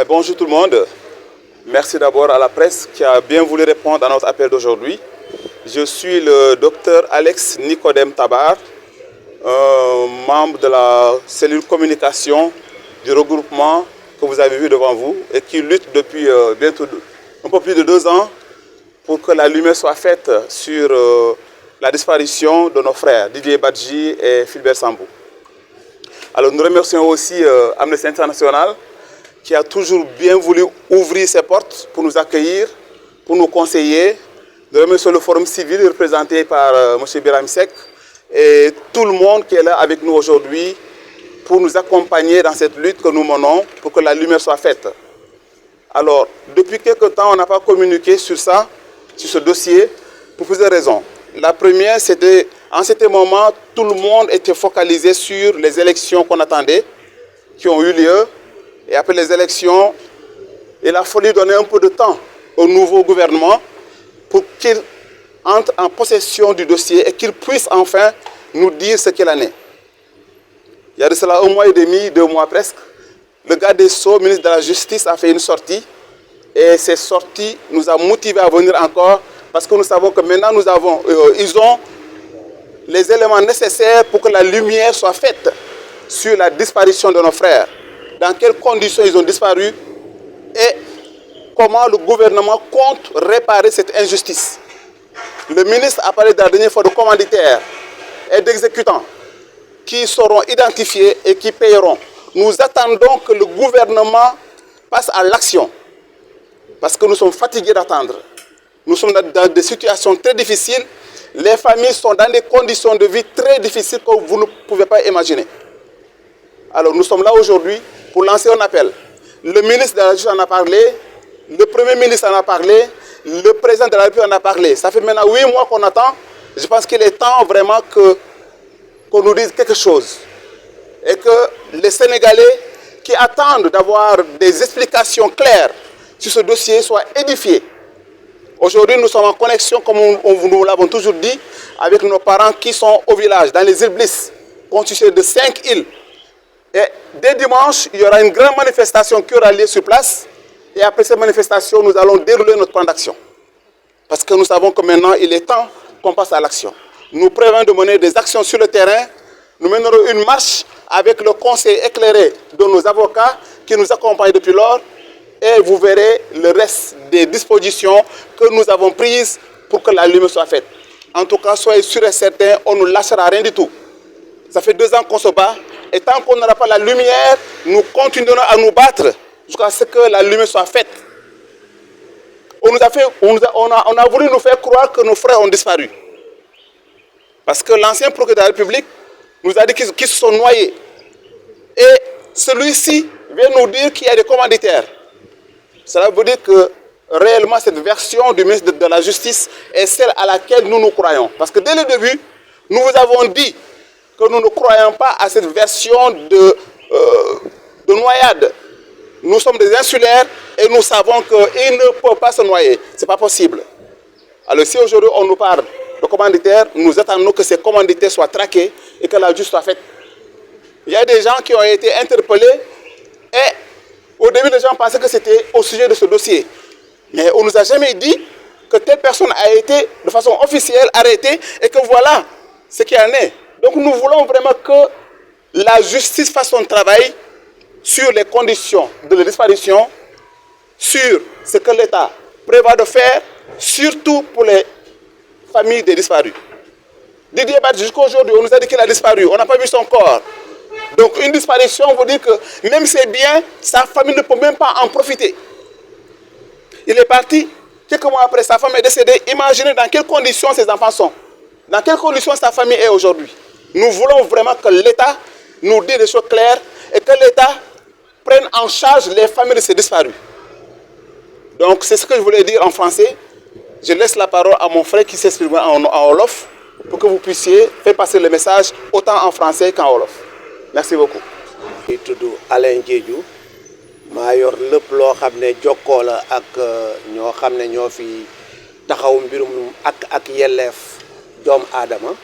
Bonjour tout le monde. Merci d'abord à la presse qui a bien voulu répondre à notre appel d'aujourd'hui. Je suis le docteur Alex Nicodème Tabar, membre de la cellule communication du regroupement que vous avez vu devant vous et qui lutte depuis bientôt un peu plus de 2 ans pour que la lumière soit faite sur la disparition de nos frères Didier Badji et Philbert Sambou. Alors nous remercions aussi Amnesty International qui a toujours bien voulu ouvrir ses portes pour nous accueillir, pour nous conseiller. Nous remercions le Forum civil représenté par M. Birahim Seck et tout le monde qui est là avec nous aujourd'hui pour nous accompagner dans cette lutte que nous menons pour que la lumière soit faite. Alors, depuis quelque temps, on n'a pas communiqué sur ça, sur ce dossier, pour plusieurs raisons. La première, c'était, en ce moment, tout le monde était focalisé sur les élections qu'on attendait, qui ont eu lieu. Et après les élections, il a fallu donner un peu de temps au nouveau gouvernement pour qu'il entre en possession du dossier et qu'il puisse enfin nous dire ce qu'il en est. Il y a de cela 1 mois et demi, 2 mois presque, le garde des Sceaux, ministre de la Justice, a fait une sortie. Et cette sortie nous a motivés à venir encore parce que nous savons que maintenant ils ont les éléments nécessaires pour que la lumière soit faite sur la disparition de nos frères. Dans quelles conditions ils ont disparu et comment le gouvernement compte réparer cette injustice. Le ministre a parlé de la dernière fois de commanditaires et d'exécutants qui seront identifiés et qui paieront. Nous attendons que le gouvernement passe à l'action parce que nous sommes fatigués d'attendre. Nous sommes dans des situations très difficiles. Les familles sont dans des conditions de vie très difficiles que vous ne pouvez pas imaginer. Alors nous sommes là aujourd'hui pour lancer un appel. Le ministre de la Justice en a parlé, le Premier ministre en a parlé, le président de la République en a parlé. Ça fait maintenant 8 mois qu'on attend. Je pense qu'il est temps vraiment qu'on nous dise quelque chose. Et que les Sénégalais qui attendent d'avoir des explications claires sur ce dossier soient édifiés. Aujourd'hui, nous sommes en connexion, comme nous l'avons toujours dit, avec nos parents qui sont au village, dans les îles Bliss, constituées de 5 îles. Et dès dimanche, il y aura une grande manifestation qui aura lieu sur place. Et après cette manifestation, nous allons dérouler notre plan d'action. Parce que nous savons que maintenant, il est temps qu'on passe à l'action. Nous prévoyons de mener des actions sur le terrain. Nous mènerons une marche avec le conseil éclairé de nos avocats qui nous accompagnent depuis lors. Et vous verrez le reste des dispositions que nous avons prises pour que la lumière soit faite. En tout cas, soyez sûrs et certains, on ne lâchera rien du tout. Ça fait 2 ans qu'on se bat. Et tant qu'on n'aura pas la lumière, nous continuerons à nous battre jusqu'à ce que la lumière soit faite. On a voulu nous faire croire que nos frères ont disparu. Parce que l'ancien procureur de la République nous a dit qu'ils se sont noyés. Et celui-ci vient nous dire qu'il y a des commanditaires. Cela veut dire que réellement cette version du ministre de la Justice est celle à laquelle nous nous croyons. Parce que dès le début, nous vous avons dit que nous ne croyons pas à cette version de noyade. Nous sommes des insulaires et nous savons qu'ils ne peuvent pas se noyer. Ce n'est pas possible. Alors si aujourd'hui on nous parle de commanditaires, nous attendons que ces commanditaires soient traqués et que la justice soit faite. Il y a des gens qui ont été interpellés et au début les gens pensaient que c'était au sujet de ce dossier. Mais on ne nous a jamais dit que telle personne a été de façon officielle arrêtée et que voilà ce qui en est. Donc nous voulons vraiment que la justice fasse son travail sur les conditions de la disparition, sur ce que l'État prévoit de faire, surtout pour les familles des disparus. Didier Badji, jusqu'à aujourd'hui, on nous a dit qu'il a disparu, on n'a pas vu son corps. Donc une disparition veut dire que même ses biens, sa famille ne peut même pas en profiter. Il est parti, quelques mois après, sa femme est décédée. Imaginez dans quelles conditions ses enfants sont, dans quelles conditions sa famille est aujourd'hui. Nous voulons vraiment que l'État nous dise des choses claires et que l'État prenne en charge les familles de ces disparus. Donc c'est ce que je voulais dire en français. Je laisse la parole à mon frère qui s'exprime en Wolof pour que vous puissiez faire passer le message autant en français qu'en Wolof. Merci beaucoup. Je suis Alain Diédhiou. Je yor lépp loo xam ne jokkoo la ak ñoo xam ne ñoo fi taxaw mbirum ak yelleef doomu aadama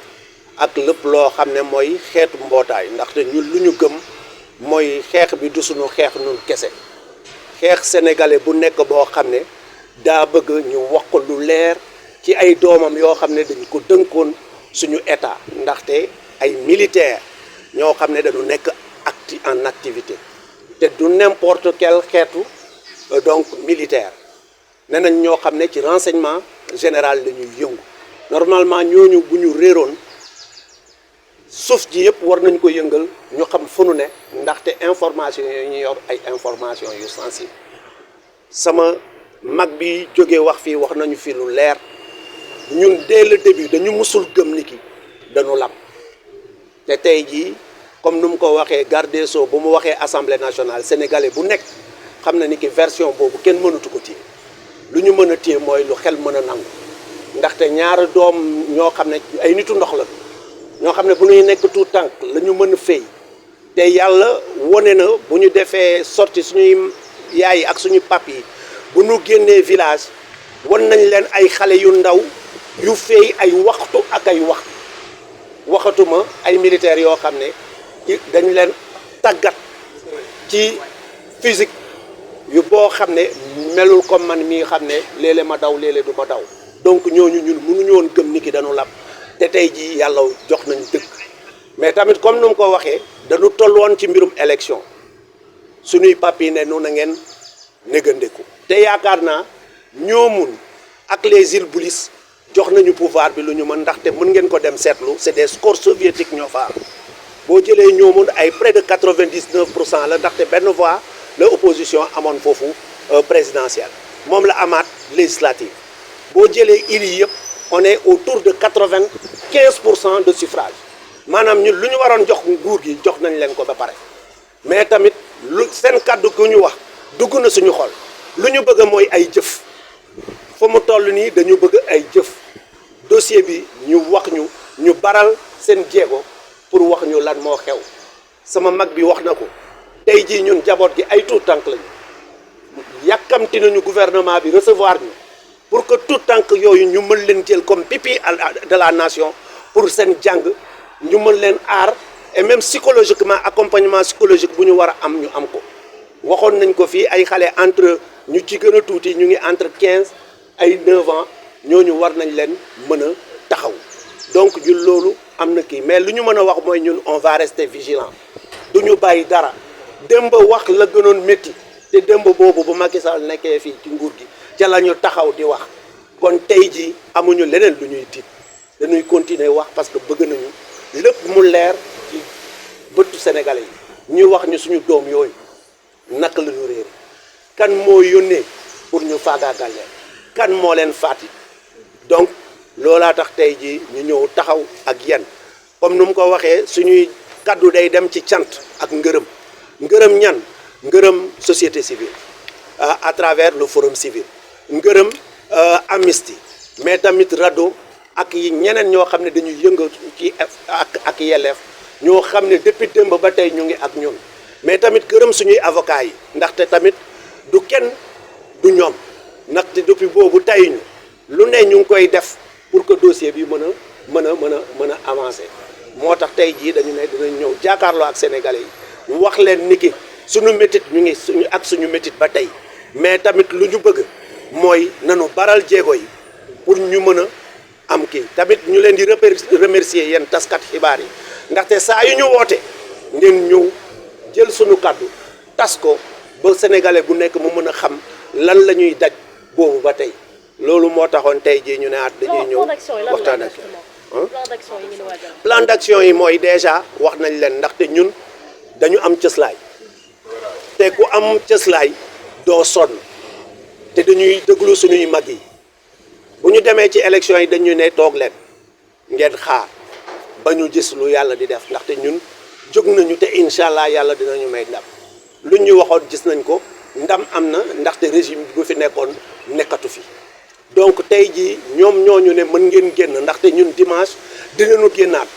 ak lépp loo xam ne mooy xeetu mbootaay ndaxte ñun lu ñu gëm mooy xeex bi du suñu xeex ñun kese xeex sénégalais bu nekk boo xam ne daa bëgg ñu wax ko lu leer ci ay doomam yoo xam ne dañ ko dënkoon suñu état ndaxte ay militaire ñoo xam ne dañu nekk en activité te du n'importe quel xeetu donc militaire nee nañ ñoo xam ne ci renseignement général la ñuy yëngu normalement ñooñu bu ñu réeroon suuf ji yëpp war nañ ko yëngal ñu xam fu nu ne ndaxte information yooyu ñu yor ay information yu sensible sama mag bi jógee wax fii wax nañu fi lu leer ñun dès le début dañu musul gëm ni ki dañu lab te tey jii comme nu mu ko waxee garde des Sceaux bu mu waxee assemblée nationale sénégalais bu nekk xam na ni ki version boobu kenn mënatu ko téye lu ñu mën a téye mooy lu xel mën a nangu ndaxte ñaari doom ñoo xam ne ay nitu ndox la ñoo xam ne bu ñuy nekk tout tànk la ñu mën a fay te yàlla wone na bu ñu defee sorti suñuy yaay yi ak suñu pap yi bu ñu génnee village wan nañ leen ay xale yu ndaw yu fay ay waxtu ak ay waxatuma ay militaires yoo xam ne dañ leen tàggat ci physique yu boo xam ne melul comme man mii xam ne léeg-léeg ma daw léeg-léeg du ma daw donc ñooñu ñun mënuñu woon gëm ni ki dañu lab te tey jii yàlla jox nañu dëgg mais tamit comme nu mu ko waxee dañu toll woon ci mbirum élection suñuy papi ne nu na ngeen négandeku te yaakaar naa ñoomun ak les îles Boulis jox nañu pouvoir bi lu ñu mën ndaxte mën ngeen ko dem seetlu c'est des scores soviétiques ñoo fa am boo jëlee ñoomun ay près de 99% la ndaxte benn voix la opposition amoon foofu présidentielle moom la amaat législative boo jëlee îles yi yëpp on est autour de 95% de suffrage maanaam ñun lu ñu waroon jox nguur gi jox nañ leen ko ba pare mais tamit lu seen kàddu gu ñu wax dugg na suñu xol lu ñu bëgg mooy ay jëf fa mu toll nii dañu bëgg ay jëf dossier bi ñu wax ñu baral seen jéego pour wax ñu lan moo xew sama mag bi wax na ko tey jii ñun jaboot gi ay tout tànk lañu yàkkamti nañu gouvernement bi recevoir ñu pour que tout tànk yooyu ñu mën leen jël comme pipi de la nation pour seen jàng ñu mën leen aar et même psychologiquement accompagnement psychologique bu ñu war a am ñu am ko waxoon nañ ko fii ay xale entre ñu ci gën a tuuti ñu ngi entre 15 ay 9 ans ñooñu war nañ leen mën a taxaw donc ñun loolu am na kii mais lu ñu mën a wax mooy ñun on va rester vigilant du ñu bàyyi dara démb wax la gënoon métti te démb boobu bu Macky Sall nekkee fii ci nguur gi ca la ñu taxaw di wax kon tey jii amuñu leneen lu ñuy tiit dañuy continuer wax parce que bëgg nañu lépp mu leer ci bëtu sénégalais yi ñuy wax ñu suñu doom yooyu naka la ñu réere kan moo yónnee pour ñu faagaagal leen kan moo leen faati donc loolaa tax tey jii ñu ñëw taxaw ak yéen comme nu mu ko waxee suñuy kaddu day dem ci cant ak ngërëm ñan ngërëm société civile à travers le forum civil ngërëm Amnesty mais tamit RADDHO ak yi ñeneen ñoo xam ne dañuy yënga ci ak yelleef ñoo xam ne depuis démb ba tey ñu ngi ak ñun mais tamit gërëm suñuy avocats yi ndaxte tamit du kenn du ñoom ndaxte depuis boobu tey ñu lu ne ñu ngi koy def pour que dossier bi mën a avancer moo tax tey jii dañu ne dinañ ñëw jàkkaarloo ak sénégalais yi wax leen ni ki suñu métit ñu ngi suñu métit ba tey mais tamit lu ñu bëgg mooy nanu baral jéego yi pour ñu mën a am kii tamit ñu leen di remercier yéen taskat xibaar yi ndaxte saa yu ñu woote ngeen ñëw jël suñu kàddu tas ko ba sénégalais bu nekk mu mën a xam lan la ñuy daj boobu ba tey loolu moo taxoon tey jii ñu ne dañuy ñëw waxtaan ak plan d'action yi mooy déjà wax nañ leen ndaxte ñun dañu am cëslaay te ku am cëslaay doo sonn te dañuy déglu suñuy mag yi bu ñu demee ci élection yi dañu ne toog leen ngeen xaar ba ñu gis lu yàlla di def ndaxte ñun jóg nañu te incha allah yàlla dinañu may ndam lu ñu waxoon gis nañ ko ndam am na ndaxte régime bu fi nekkoon nekkatu fi donc tey jii ñoom ñooñu ne mën ngeen génn ndaxte ñun dimanche dinañu génnaat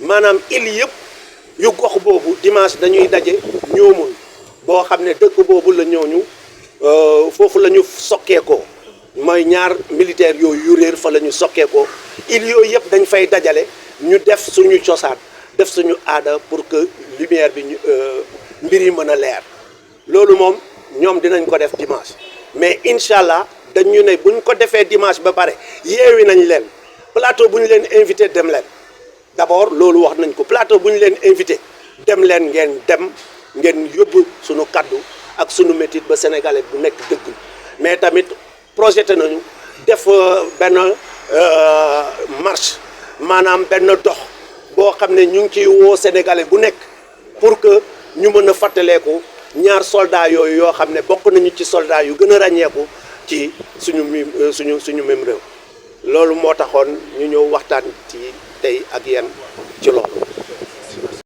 maanaam il yëpp yu gox boobu dimanche dañuy daje ñoomul boo xam ne dëkk boobu la ñooñu foofu la ñu sokkeekoo mooy ñaar militaire yooyu yu réer fa la ñu sokkeekoo il yooyu yëpp dañ fay dajale ñu def suñu cosaan def suñu aada pour que lumière bi mbir yi mën a leer loolu moom ñoom dinañ ko def dimanche mais incha allah dañu ne buñ ko defee dimanche ba pare yeewi nañ leen plateau bu ñu leen invité dem leen d'abord loolu wax nañ ko plateau bu ñu leen invité dem leen ngeen yóbbu sunu kaddu ak sunu métit ba sénégalais bu nekk dëgg mais tamit projeté nañu def benn marche maanaam benn dox boo xam ne ñu ngi ciy woo sénégalais bu nekk pour que ñu mën a fàttaleeku ñaar soldats yooyu yoo xam ne bokk nañu ci soldats yu gën a ràññeeku ci suñu même réew loolu moo taxoon ñu ñëw waxtaan ci tey ak yéen